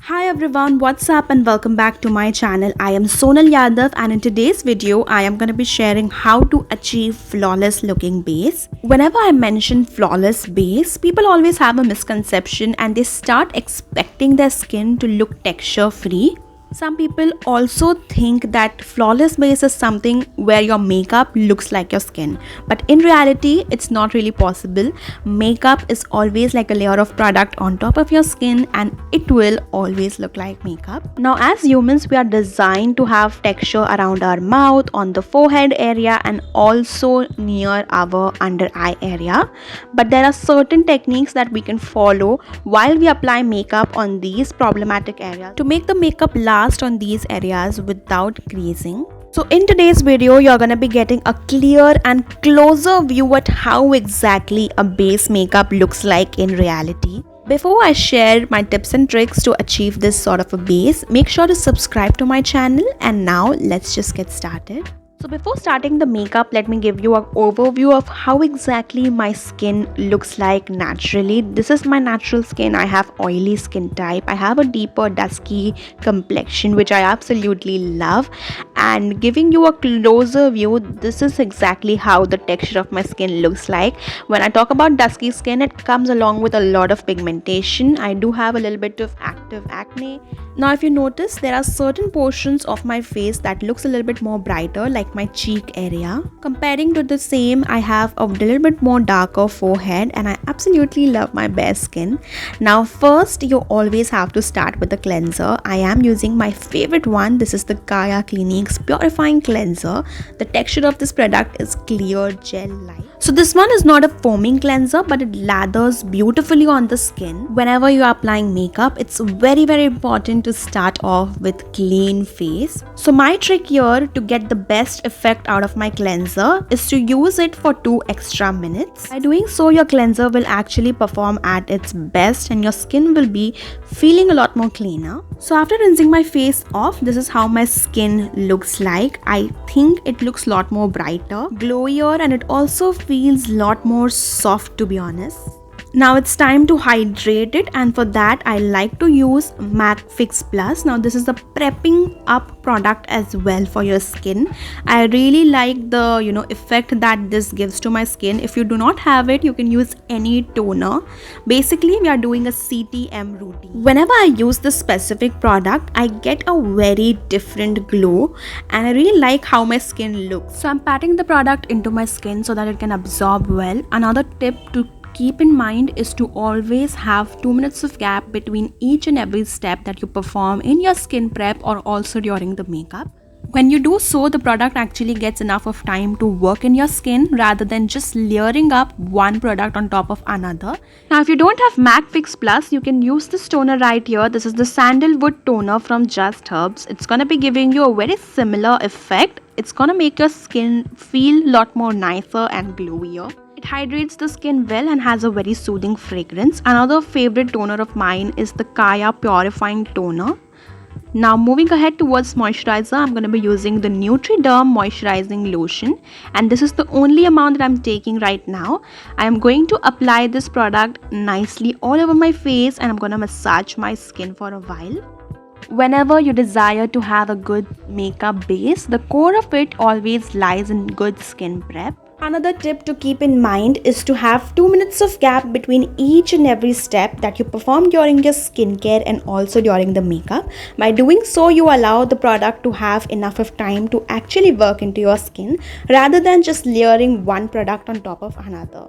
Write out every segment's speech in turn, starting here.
Hi everyone, what's up and welcome back to my channel. I am Sonal Yadav and in today's video I am going to be sharing how to achieve flawless looking base. Whenever I mention flawless base, people always have a misconception and they start expecting their skin to look texture free. Some people also think that flawless base is something where your makeup looks like your skin. But in reality, it's not really possible. Makeup is always like a layer of product on top of your skin and it will always look like makeup. Now, as humans, we are designed to have texture around our mouth, on the forehead area and also near our under eye area. But there are certain techniques that we can follow while we apply makeup on these problematic areas to make the makeup last on these areas without creasing. So in today's video, you're gonna be getting a clear and closer view at how exactly a base makeup looks like in reality. Before I share my tips and tricks to achieve this sort of a base, make sure to subscribe to my channel and now let's just get started. So before starting the makeup, let me give you an overview of how exactly my skin looks like naturally. This is my natural skin. I have oily skin type. I have a deeper dusky complexion, which I absolutely love. And giving you a closer view, this is exactly how the texture of my skin looks like. When I talk about dusky skin, it comes along with a lot of pigmentation. I do have a little bit of active acne. Now if you notice, there are certain portions of my face that looks a little bit more brighter, like my cheek area. Comparing to the same, I have a little bit more darker forehead and I absolutely love my bare skin. Now first, you always have to start with the cleanser. I am using my favorite one. This is the Clinique's Purifying Cleanser. The texture of this product is clear gel-like. So this one is not a foaming cleanser, but it lathers beautifully on the skin. Whenever you are applying makeup, it's very important to start off with clean face. So my trick here to get the best effect out of my cleanser is to use it for 2 extra minutes. By doing so, your cleanser will actually perform at its best and your skin will be feeling a lot more cleaner. So after rinsing my face off, this is how my skin looks like. I think it looks a lot more brighter, glowier, and it also feels a lot more soft, to be honest. Now it's time to hydrate it, and for that I like to use MAC Fix Plus. Now this is the prepping up product as well for your skin. I really like the effect that this gives to my skin. If you do not have it, you can use any toner. Basically we are doing a CTM routine. Whenever I use this specific product, I get a very different glow and I really like how my skin looks. So I'm patting the product into my skin so that it can absorb well. Another tip to keep in mind is to always have 2 minutes of gap between each and every step that you perform in your skin prep or also during the makeup. When you do so, the product actually gets enough of time to work in your skin rather than just layering up one product on top of another. Now if you don't have MAC Fix Plus, you can use this toner right here. This is the Sandalwood toner from Just Herbs. It's gonna be giving you a very similar effect. It's gonna make your skin feel a lot more nicer and glowier. It hydrates the skin well and has a very soothing fragrance. Another favorite toner of mine is the Purifying toner. Now moving ahead towards moisturizer, I'm going to be using the Neutriderm Moisturizing Lotion, and this is the only amount that I'm taking right now. I am going to apply this product nicely all over my face and I'm going to massage my skin for a while. Whenever you desire to have a good makeup base, the core of it always lies in good skin prep. Another tip to keep in mind is to have 2 minutes of gap between each and every step that you perform during your skincare and also during the makeup. By doing so, you allow the product to have enough of time to actually work into your skin rather than just layering one product on top of another.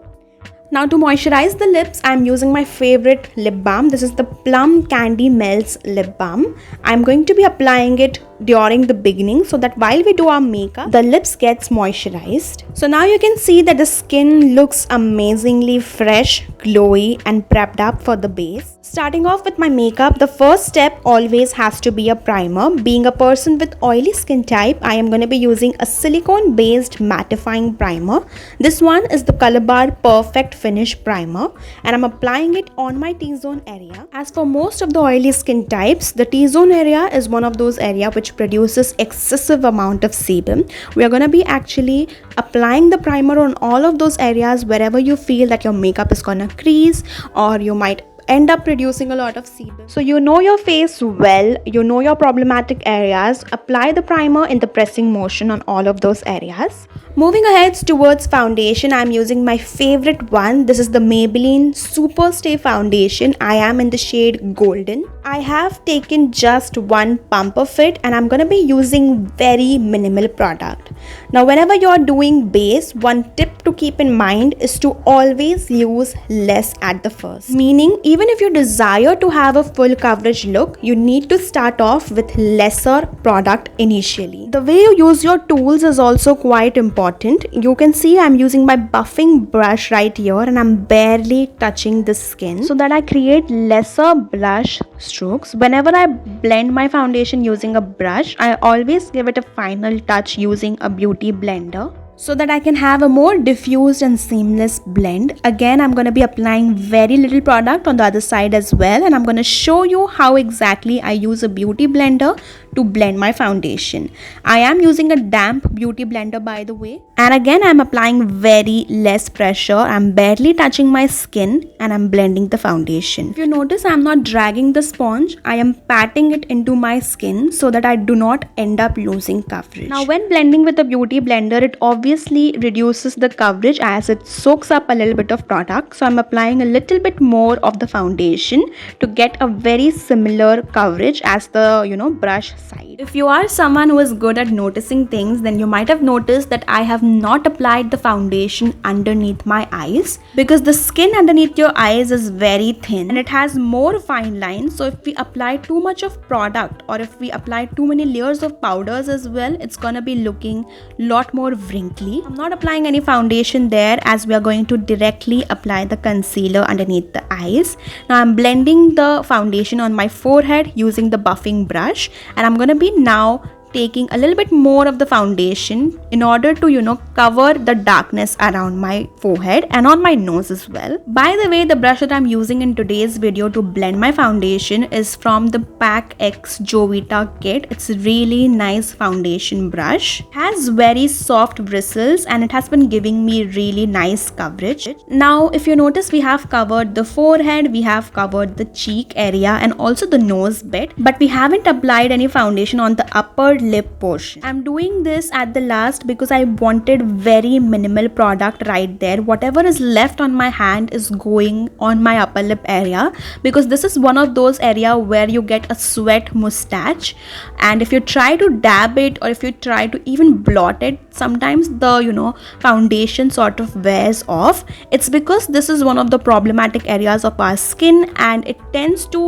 Now to moisturize the lips, I'm using my favorite lip balm. This is the Plum Candy Melts lip balm. I'm going to be applying it during the beginning so that while we do our makeup, the lips gets moisturized. So now you can see that the skin looks amazingly fresh, glowy and prepped up for the base. Starting off with my makeup, the first step always has to be a primer. Being a person with oily skin type, I am going to be using a silicone based mattifying primer. This one is the Colorbar Perfect Finish Primer and I'm applying it on my T-zone area. As for most of the oily skin types, the T-zone area is one of those areas which produces excessive amount of sebum. We are going to be actually applying the primer on all of those areas wherever you feel that your makeup is going to crease or you might end up producing a lot of sebum. So you know your face well, you know your problematic areas. Apply the primer in the pressing motion on all of those areas. Moving ahead towards foundation, I'm using my favorite one. This is the Maybelline Superstay foundation. I am in the shade Golden. I have taken just one pump of it and I'm gonna be using very minimal product. Now whenever you're doing base, one tip to keep in mind is to always use less at the first. Meaning, even if you desire to have a full coverage look, you need to start off with lesser product initially. The way you use your tools is also quite important. You can see I'm using my buffing brush right here and I'm barely touching the skin so that I create lesser blush strokes. Whenever I blend my foundation using a brush, I always give it a final touch using a beauty blender so that I can have a more diffused and seamless blend. Again, I'm going to be applying very little product on the other side as well, and I'm going to show you how exactly I use a beauty blender to blend my foundation. I am using a damp beauty blender, by the way, and again I'm applying very less pressure. I'm barely touching my skin and I'm blending the foundation. If you notice, I'm not dragging the sponge. I am patting it into my skin so that I do not end up losing coverage. Now when blending with a beauty blender, it obviously reduces the coverage as it soaks up a little bit of product. So I'm applying a little bit more of the foundation to get a very similar coverage as the brush side. If you are someone who is good at noticing things, then you might have noticed that I have not applied the foundation underneath my eyes because the skin underneath your eyes is very thin and it has more fine lines. So if we apply too much of product or if we apply too many layers of powders as well, it's gonna be looking a lot more wrinkly. I'm not applying any foundation there as we are going to directly apply the concealer underneath the eyes. Now I'm blending the foundation on my forehead using the buffing brush, and I'm gonna be now taking a little bit more of the foundation in order to cover the darkness around my forehead and on my nose as well. By the way, the brush that I'm using in today's video to blend my foundation is from the PAC X Jovita kit. It's a really nice foundation brush. It has very soft bristles and it has been giving me really nice coverage. Now if you notice, we have covered the forehead, we have covered the cheek area and also the nose bit, but we haven't applied any foundation on the upper lip portion. I'm doing this at the last because I wanted very minimal product right there. Whatever is left on my hand is going on my upper lip area because this is one of those areas where you get a sweat mustache, and if you try to dab it or if you try to even blot it, sometimes the foundation sort of wears off. It's because this is one of the problematic areas of our skin and it tends to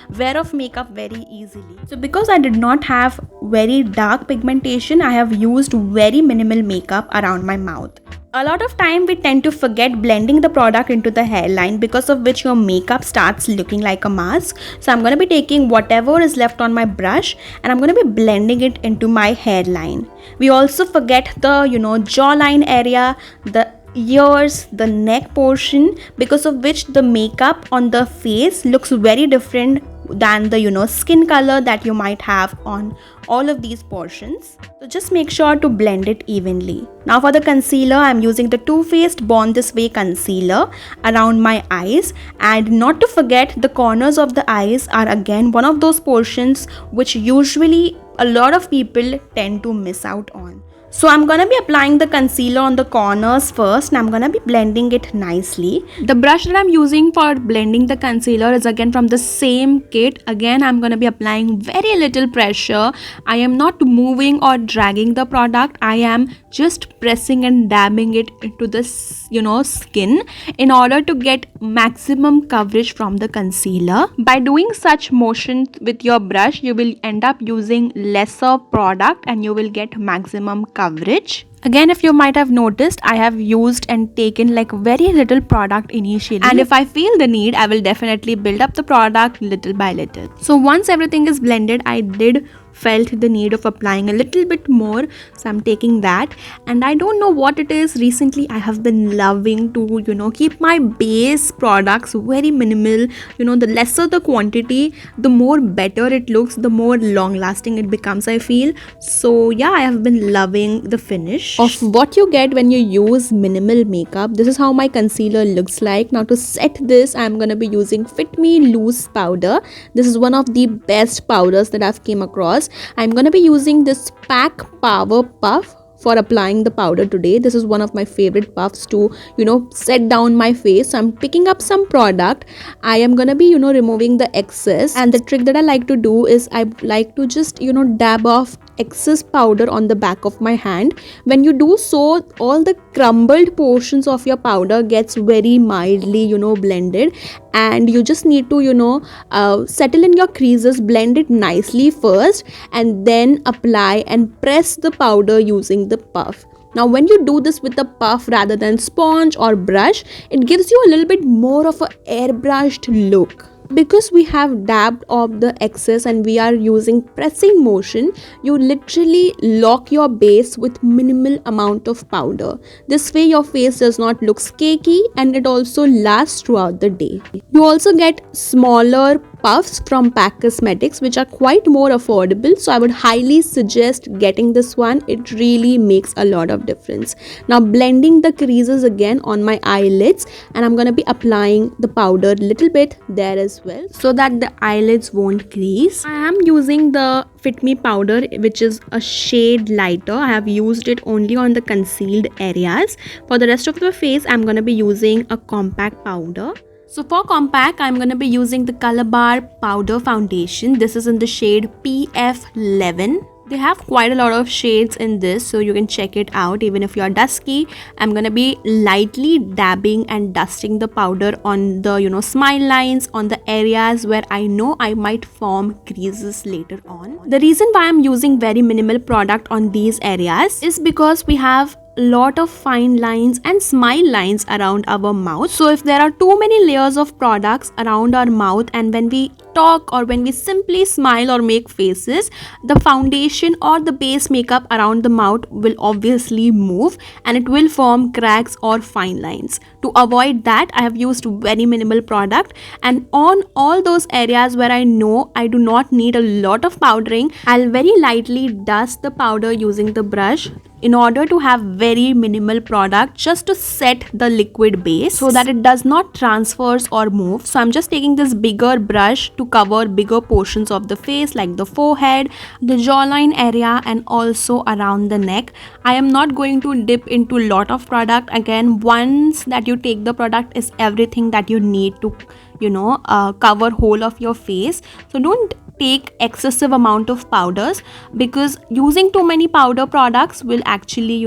wear off makeup very easily. So because I did not have very dark pigmentation, I have used very minimal makeup around my mouth. A lot of time we tend to forget blending the product into the hairline, because of which your makeup starts looking like a mask. So I'm going to be taking whatever is left on my brush and I'm going to be blending it into my hairline. We also forget the jawline area, the ears, the neck portion, because of which the makeup on the face looks very different than the skin color that you might have on all of these portions. So just make sure to blend it evenly. Now for the concealer, I'm using the Too Faced Born This Way concealer around my eyes, and not to forget, the corners of the eyes are again one of those portions which usually a lot of people tend to miss out on. So I'm gonna be applying the concealer on the corners first and I'm gonna be blending it nicely. The brush that I'm using for blending the concealer is again from the same kit. Again, I'm gonna be applying very little pressure. I am not moving or dragging the product. I am just pressing and dabbing it into the skin in order to get maximum coverage from the concealer. By doing such motions with your brush, you will end up using lesser product and you will get maximum coverage. Again, if you might have noticed, I have used and taken like very little product initially, and if I feel the need, I will definitely build up the product little by little. So once everything is blended, I did felt the need of applying a little bit more, so I'm taking that. And I don't know what it is, recently I have been loving to keep my base products very minimal. The lesser the quantity, the more better it looks, the more long lasting it becomes, I feel. So yeah, I have been loving the finish of what you get when you use minimal makeup. This is how my concealer looks like. Now to set this, I'm gonna be using Fit Me Loose powder. This is one of the best powders that I've came across. I'm gonna be using this PAC Power Puff for applying the powder today. This is one of my favorite puffs to set down my face. So I'm picking up some product. I am gonna be removing the excess, and the trick that I like to do is I like to just dab off excess powder on the back of my hand. When you do so, all the crumbled portions of your powder gets very mildly blended, and you just need to settle in your creases, blend it nicely first, and then apply and press the powder using the puff. Now when you do this with a puff rather than sponge or brush, it gives you a little bit more of a airbrushed look. Because we have dabbed off the excess and we are using pressing motion, you literally lock your base with minimal amount of powder. This way your face does not look cakey, and it also lasts throughout the day. You also get smaller puffs from PAC Cosmetics, which are quite more affordable, so I would highly suggest getting this one. It really makes a lot of difference. Now blending the creases again on my eyelids, and I'm gonna be applying the powder a little bit there as well, so that the eyelids won't crease. I am using the Fit Me powder, which is a shade lighter. I have used it only on the concealed areas. For the rest of the face, I'm gonna be using a compact powder. So for compact, I'm going to be using the Colorbar powder foundation. This is in the shade PF11. They have quite a lot of shades in this, so you can check it out even if you're dusky. I'm going to be lightly dabbing and dusting the powder on the smile lines, on the areas where I know I might form creases later on. The reason why I'm using very minimal product on these areas is because we have lot of fine lines and smile lines around our mouth. So if there are too many layers of products around our mouth, and when we talk or when we simply smile or make faces, the foundation or the base makeup around the mouth will obviously move and it will form cracks or fine lines. To avoid that, I have used very minimal product, and on all those areas where I know I do not need a lot of powdering, I'll very lightly dust the powder using the brush in order to have very minimal product, just to set the liquid base so that it does not transfers or move. So I'm just taking this bigger brush to cover bigger portions of the face, like the forehead, the jawline area, and also around the neck. I am not going to dip into a lot of product. Again, once that you take the product is everything that you need to cover whole of your face. So don't take excessive amount of powders, because using too many powder products will actually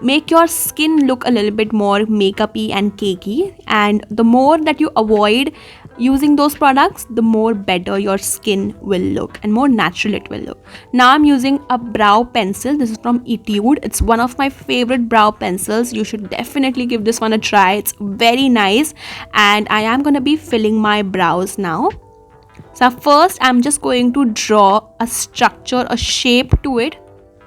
make your skin look a little bit more makeupy and cakey, and the more that you avoid using those products, the more better your skin will look and more natural it will look. Now I'm using a brow pencil. This is from Etude. It's one of my favorite brow pencils. You should definitely give this one a try. It's very nice, and I am going to be filling my brows now. So first I'm just going to draw a structure, a shape to it,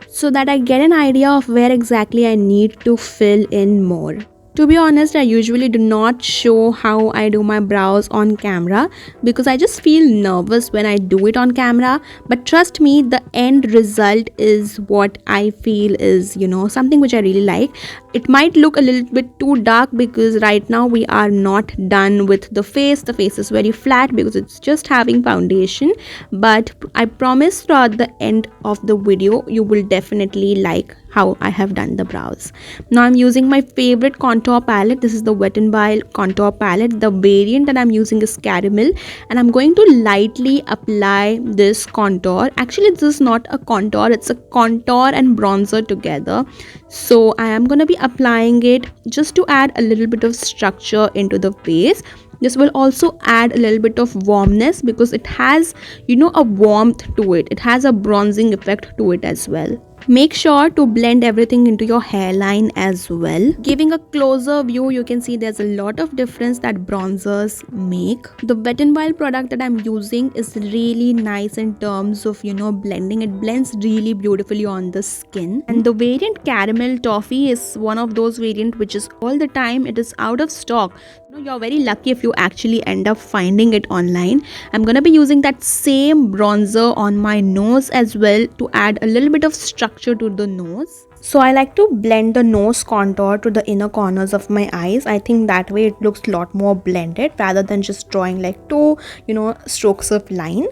so that I get an idea of where exactly I need to fill in more. To be honest, I usually do not show how I do my brows on camera because I just feel nervous when I do it on camera. But trust me, the end result is what I feel is, something which I really like. It might look a little bit too dark because right now we are not done with the face. The face is very flat because it's just having foundation. But I promise throughout the end of the video, you will definitely like how I have done the brows. Now I'm using my favorite contour palette. This is the Wet n Wild contour palette. The variant that I'm using is Caramel, and I'm going to lightly apply this contour. Actually, this is not a contour, it's a contour and bronzer together. So I am going to be applying it just to add a little bit of structure into the face. This will also add a little bit of warmness because it has a warmth to it. It has a bronzing effect to it as well. Make sure to blend everything into your hairline as well. Giving a closer view, you can see there's a lot of difference that bronzers make. The Wet n Wild product that I'm using is really nice in terms of, blending. It blends really beautifully on the skin. And the variant Caramel Toffee is one of those variants which is all the time, it is out of stock. You're very lucky if you actually end up finding it online. I'm gonna be using that same bronzer on my nose as well to add a little bit of structure to the nose. So I like to blend the nose contour to the inner corners of my eyes. I think that way it looks a lot more blended rather than just drawing like two, strokes of line.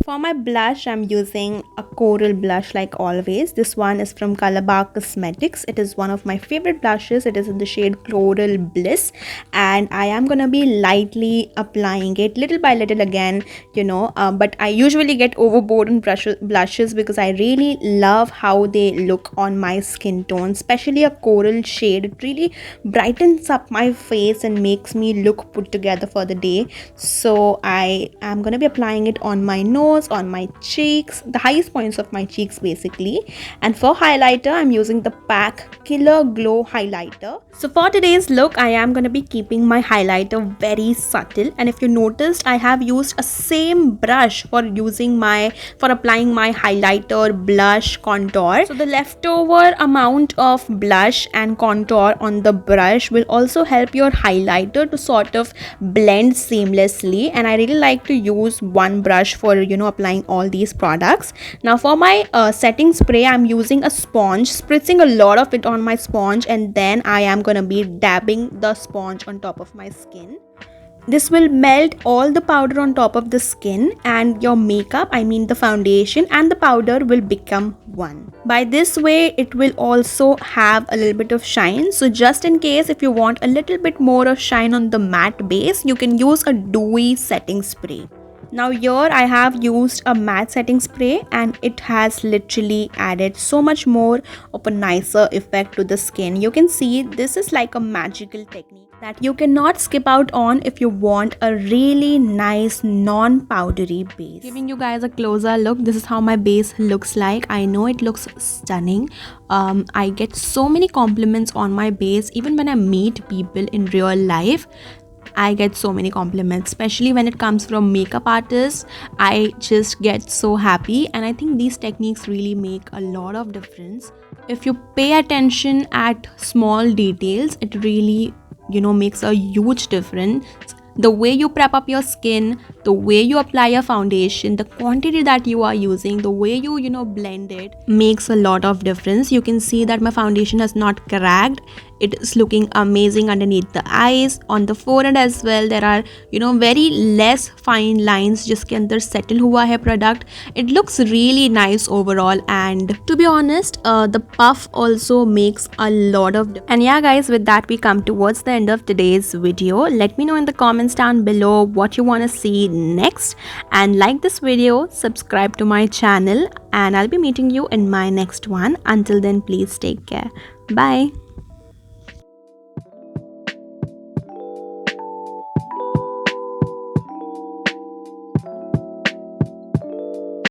For my blush, I'm using a coral blush like always. This one is from Colorbar Cosmetics. It is one of my favorite blushes. It is in the shade Coral Bliss, and I am gonna be lightly applying it little by little again, but I usually get overboard in blushes because I really love how they look on my skin tone, especially a coral shade. It really brightens up my face and makes me look put together for the day. So I am gonna be applying it on my nose, on my cheeks, the highest points of my cheeks basically. And for highlighter, I'm using the PAC Killer Glow Highlighter. So for today's look, I am going to be keeping my highlighter very subtle. And if you noticed, I have used a same brush for applying my highlighter, blush, contour. So the leftover amount of blush and contour on the brush will also help your highlighter to sort of blend seamlessly. And I really like to use one brush for applying all these products. Now for my setting spray, I'm using a sponge, spritzing a lot of it on my sponge, and then I am gonna be dabbing the sponge on top of my skin. This will melt all the powder on top of the skin, and your makeup, the foundation and the powder, will become one. By this way, it will also have a little bit of shine. So just in case if you want a little bit more of shine on the matte base, you can use a dewy setting spray. Now here I have used a matte setting spray, and it has literally added so much more of a nicer effect to the skin. You can see this is like a magical technique that you cannot skip out on if you want a really nice non-powdery base. Giving you guys a closer look, this is how my base looks like. I know it looks stunning. I get so many compliments on my base. Even when I meet people in real life, I get so many compliments, especially when it comes from makeup artists. I just get so happy, and I think these techniques really make a lot of difference. If you pay attention at small details, it really makes a huge difference. The way you prep up your skin, the way you apply your foundation, the quantity that you are using, the way you blend it makes a lot of difference. You can see that my foundation has not cracked. It is looking amazing underneath the eyes, on the forehead as well. There are very less fine lines जिसके अंदर settle हुआ है product. It looks really nice overall, and to be honest, the puff also makes a lot of difference. And yeah guys, with that we come towards the end of today's video. Let me know in the comments down below what you want to see next, and like this video, subscribe to my channel, and I'll be meeting you in my next one. Until then, please take care. Bye.